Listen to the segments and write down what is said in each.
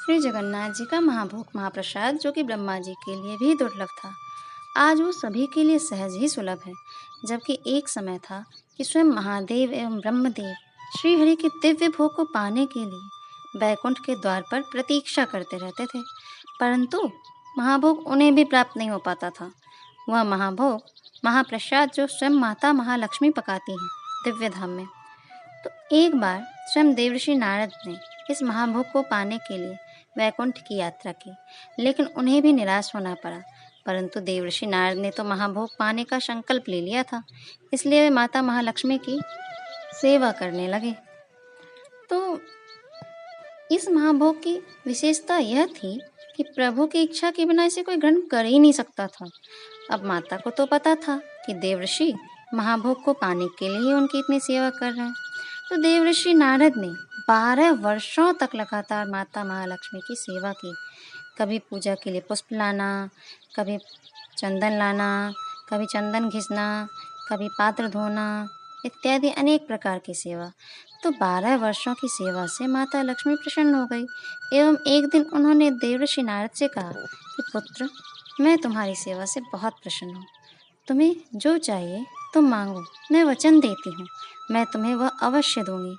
श्री जगन्नाथ जी का महाभोग महाप्रसाद जो कि ब्रह्मा जी के लिए भी दुर्लभ था, आज वो सभी के लिए सहज ही सुलभ है। जबकि एक समय था कि स्वयं महादेव एवं ब्रह्मदेव श्रीहरि के दिव्य भोग को पाने के लिए बैकुंठ के द्वार पर प्रतीक्षा करते रहते थे, परंतु महाभोग उन्हें भी प्राप्त नहीं हो पाता था। वह महाभोग महाप्रसाद जो स्वयं माता महालक्ष्मी पकाती हैं दिव्य धाम में। तो एक बार स्वयं देवर्षि नारद ने इस महाभोग को पाने के लिए वैकुंठ की यात्रा की, लेकिन उन्हें भी निराश होना पड़ा। परंतु देवर्षि नारद ने तो महाभोग पाने का संकल्प ले लिया था, इसलिए वे माता महालक्ष्मी की सेवा करने लगे। तो इस महाभोग की विशेषता यह थी कि प्रभु की इच्छा के बिना इसे कोई ग्रहण कर ही नहीं सकता था। अब माता को तो पता था कि देवर्षि महाभोग को पाने के लिए ही उनकी इतनी सेवा कर रहे हैं, तो देवर्षि नारद ने 12 वर्षों तक लगातार माता महालक्ष्मी की सेवा की। कभी पूजा के लिए पुष्प लाना, कभी चंदन लाना, कभी चंदन घिसना, कभी पात्र धोना इत्यादि अनेक प्रकार की सेवा। तो 12 वर्षों की सेवा से माता लक्ष्मी प्रसन्न हो गई एवं एक दिन उन्होंने देवर्षि नारद से कहा कि पुत्र, मैं तुम्हारी सेवा से बहुत प्रसन्न हूँ। तुम्हें जो चाहिए तुम मांगो, मैं वचन देती हूँ, मैं तुम्हें वह अवश्य दूंगी।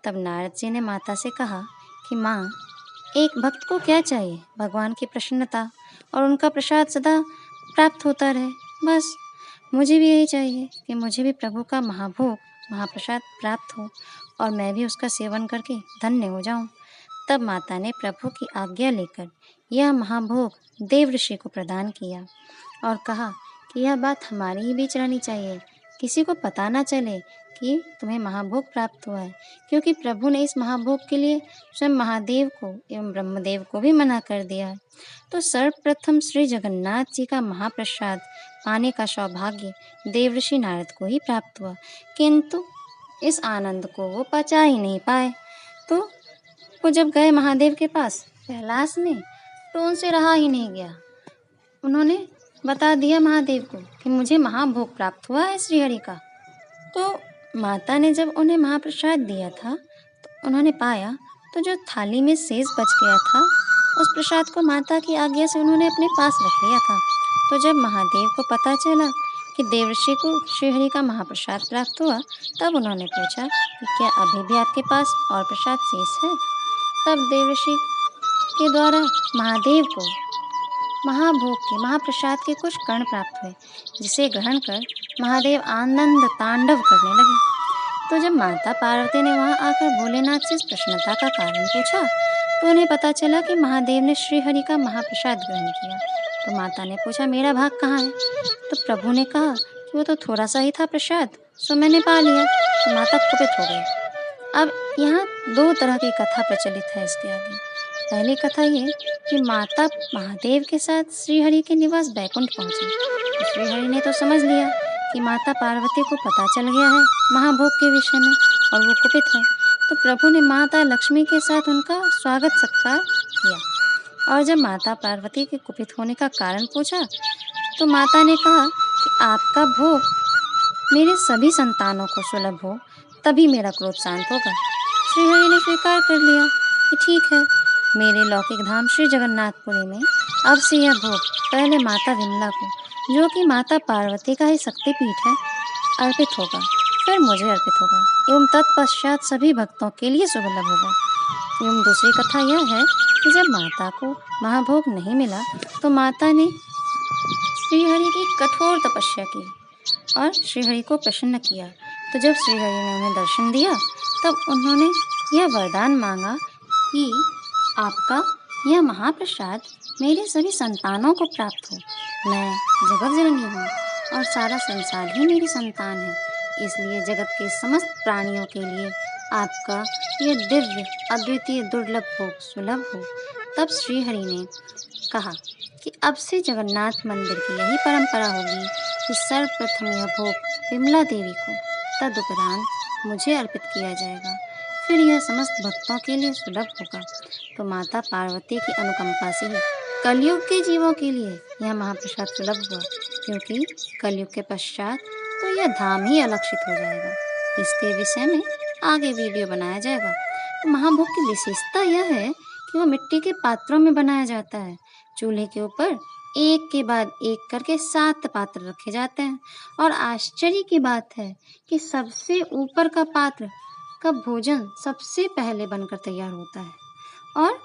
तब नारद जी ने माता से कहा कि माँ, एक भक्त को क्या चाहिए? भगवान की प्रसन्नता और उनका प्रसाद सदा प्राप्त होता रहे। बस मुझे भी यही चाहिए कि मुझे भी प्रभु का महाभोग महाप्रसाद प्राप्त हो और मैं भी उसका सेवन करके धन्य हो जाऊं। तब माता ने प्रभु की आज्ञा लेकर यह महाभोग देवर्षि को प्रदान किया और कहा कि यह बात हमारे ही बीच रहनी चाहिए, किसी को पता ना चले कि तुम्हें महाभोग प्राप्त हुआ है, क्योंकि प्रभु ने इस महाभोग के लिए स्वयं महादेव को एवं ब्रह्मदेव को भी मना कर दिया है। तो सर्वप्रथम श्री जगन्नाथ जी का महाप्रसाद पाने का सौभाग्य देवर्षि नारद को ही प्राप्त हुआ, किंतु इस आनंद को वो पचा ही नहीं पाए। तो वो जब गए महादेव के पास कैलाश में, तो उनसे रहा ही नहीं गया। उन्होंने बता दिया महादेव को कि मुझे महाभोग प्राप्त हुआ है श्रीहरि का। तो माता ने जब उन्हें महाप्रसाद दिया था तो उन्होंने पाया तो जो थाली में शेष बच गया था, उस प्रसाद को माता की आज्ञा से उन्होंने अपने पास रख लिया था। तो जब महादेव को पता चला कि देवर्षि को श्रीहरि का महाप्रसाद प्राप्त हुआ, तब उन्होंने पूछा कि क्या अभी भी आपके पास और प्रसाद शेष है? तब देवर्षि के द्वारा महादेव को महाभोग के महाप्रसाद के कुछ कण प्राप्त हुए, जिसे ग्रहण कर महादेव आनंद तांडव करने लगे। तो जब माता पार्वती ने वहां आकर भोलेनाथ से इस प्रसन्नता का कारण पूछा, तो उन्हें पता चला कि महादेव ने श्रीहरि का महाप्रसाद ग्रहण किया। तो माता ने पूछा, मेरा भाग कहाँ है? तो प्रभु ने कहा कि वो तो थोड़ा सा ही था प्रसाद, सो मैंने पा लिया। तो माता कुपित हो गई। अब यहाँ 2 तरह की कथा प्रचलित है इसके आगे। पहली कथा ये कि माता महादेव के साथ श्रीहरि के निवास बैकुंठ पहुंची, तो श्रीहरि ने तो समझ लिया कि माता पार्वती को पता चल गया है महाभोग के विषय में और वो कुपित है। तो प्रभु ने माता लक्ष्मी के साथ उनका स्वागत सत्कार किया और जब माता पार्वती के कुपित होने का कारण पूछा, तो माता ने कहा कि आपका भोग मेरे सभी संतानों को सुलभ हो, तभी मेरा क्रोध शांत होगा। श्रीहरि ने स्वीकार कर लिया कि ठीक है, मेरे लौकिक धाम श्री जगन्नाथपुरी में अब से यह भोग पहले माता विमला को, जो कि माता पार्वती का ही शक्तिपीठ है, अर्पित होगा, फिर मुझे अर्पित होगा एवं तत्पश्चात सभी भक्तों के लिए सुलभ होगा। एवं दूसरी कथा यह है कि जब माता को महाभोग नहीं मिला, तो माता ने श्रीहरि की कठोर तपस्या की और श्रीहरि को प्रसन्न किया। तो जब श्रीहरि ने उन्हें दर्शन दिया, तब उन्होंने यह वरदान मांगा कि आपका यह महाप्रसाद मेरे सभी संतानों को प्राप्त हो। मैं जगत जननी हूँ और सारा संसार ही मेरी संतान है, इसलिए जगत के समस्त प्राणियों के लिए आपका यह दिव्य अद्वितीय दुर्लभ भोग सुलभ हो। तब श्रीहरि ने कहा कि अब से जगन्नाथ मंदिर की यही परंपरा होगी कि सर्वप्रथम यह भोग विमला देवी को, तदुपरांत मुझे अर्पित किया जाएगा, फिर यह समस्त भक्तों के लिए सुलभ होगा। तो माता पार्वती की अनुकंपा से ही कलयुग के जीवों के लिए यह महाप्रसाद सुलभ हुआ, क्योंकि कलयुग के पश्चात तो यह धाम ही अलक्षित हो जाएगा। इसके विषय में आगे वीडियो बनाया जाएगा। तो महाभोग की विशेषता यह है कि वो मिट्टी के पात्रों में बनाया जाता है। चूल्हे के ऊपर एक के बाद एक करके 7 पात्र रखे जाते हैं और आश्चर्य की बात है कि सबसे ऊपर का पात्र का भोजन सबसे पहले बनकर तैयार होता है। और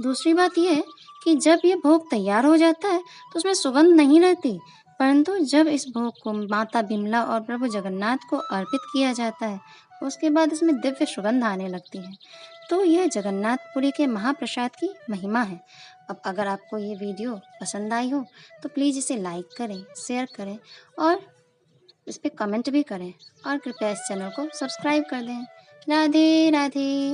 दूसरी बात यह है कि जब ये भोग तैयार हो जाता है तो उसमें सुगंध नहीं रहती, परंतु जब इस भोग को माता बिमला और प्रभु जगन्नाथ को अर्पित किया जाता है, उसके बाद इसमें दिव्य सुगंध आने लगती है। तो यह जगन्नाथपुरी के महाप्रसाद की महिमा है। अब अगर आपको ये वीडियो पसंद आई हो तो प्लीज़ इसे लाइक करें, शेयर करें और इस पे कमेंट भी करें और कृपया इस चैनल को सब्सक्राइब कर दें। राधे राधे।